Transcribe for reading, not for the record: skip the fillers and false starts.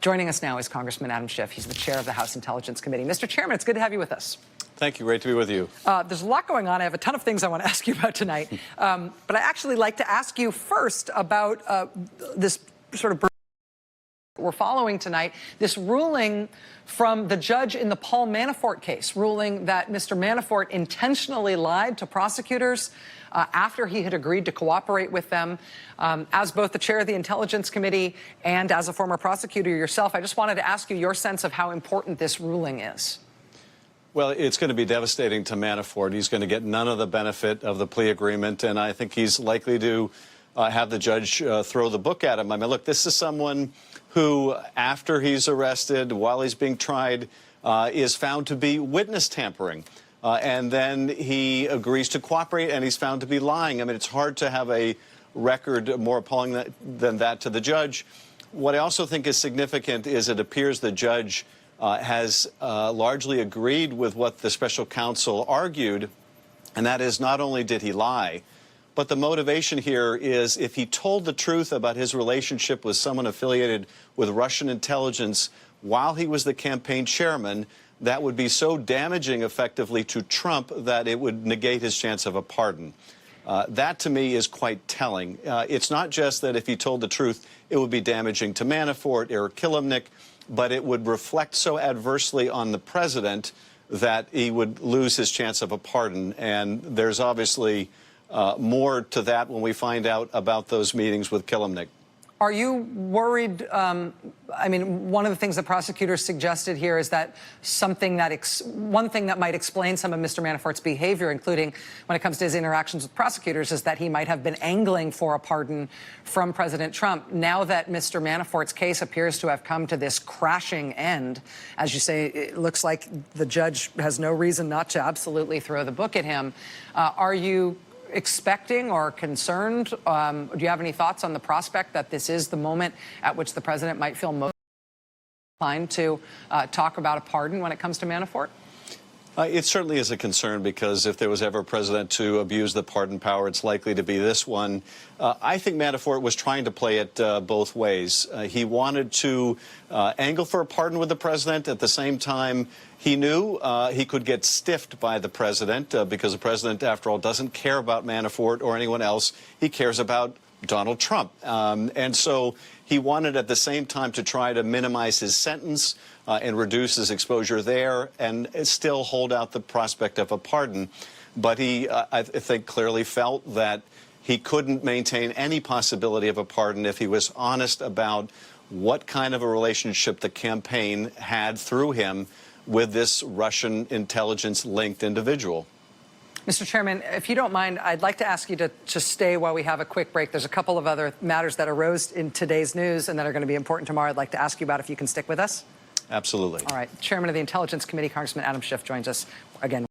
Joining us now is Congressman Adam Schiff. He's the chair of the House Intelligence Committee. Mr. Chairman, it's good to have you with us. Thank you. Great to be with you. There's a lot going on. I have a ton of things I want to ask you about tonight. But I actually like to ask you first about this sort of we're following tonight, this ruling from the judge in the Paul Manafort case, ruling that Mr. Manafort intentionally lied to prosecutors after he had agreed to cooperate with them. As both the chair of the Intelligence Committee and as a former prosecutor yourself, I just wanted to ask you your sense of how important this ruling is. Well, it's going to be devastating to Manafort. He's going to get none of the benefit of the plea agreement, and I think he's likely to have the judge throw the book at him. I mean, look, this is someone who, after he's arrested, while he's being tried, is found to be witness tampering. And then he agrees to cooperate, and he's found to be lying. I mean, it's hard to have a record more appalling than that to the judge. What I also think is significant is it appears the judge has largely agreed with what the special counsel argued, and that is not only did he lie, but the motivation here is if he told the truth about his relationship with someone affiliated with Russian intelligence while he was the campaign chairman, that would be so damaging effectively to Trump that it would negate his chance of a pardon. That, to me, is quite telling. It's not just that if he told the truth, it would be damaging to Manafort or Kilimnik, but it would reflect so adversely on the president that he would lose his chance of a pardon. And there's obviously more to that when we find out about those meetings with Kilimnik. Are you worried? I mean, one of the things the prosecutors suggested here is that one thing that might explain some of Mr. Manafort's behavior, including when it comes to his interactions with prosecutors, is that he might have been angling for a pardon from President Trump. Now that Mr. Manafort's case appears to have come to this crashing end, as you say, it looks like the judge has no reason not to absolutely throw the book at him. Are you expecting or concerned? Do you have any thoughts on the prospect that this is the moment at which the president might feel most inclined to talk about a pardon when it comes to Manafort? It certainly is a concern, because if there was ever a president to abuse the pardon power, it's likely to be this one. I think Manafort was trying to play it both ways. He wanted to angle for a pardon with the president. At the same time, he knew he could get stiffed by the president because the president, after all, doesn't care about Manafort or anyone else. He cares about Donald Trump. And so he wanted at the same time to try to minimize his sentence and reduce his exposure there and still hold out the prospect of a pardon. But he, I think, clearly felt that he couldn't maintain any possibility of a pardon if he was honest about what kind of a relationship the campaign had through him with this Russian intelligence-linked individual. Mr. Chairman, if you don't mind, I'd like to ask you to stay while we have a quick break. There's a couple of other matters that arose in today's news and that are going to be important tomorrow. I'd like to ask you about, if you can stick with us. Absolutely. All right. Chairman of the Intelligence Committee, Congressman Adam Schiff, joins us again.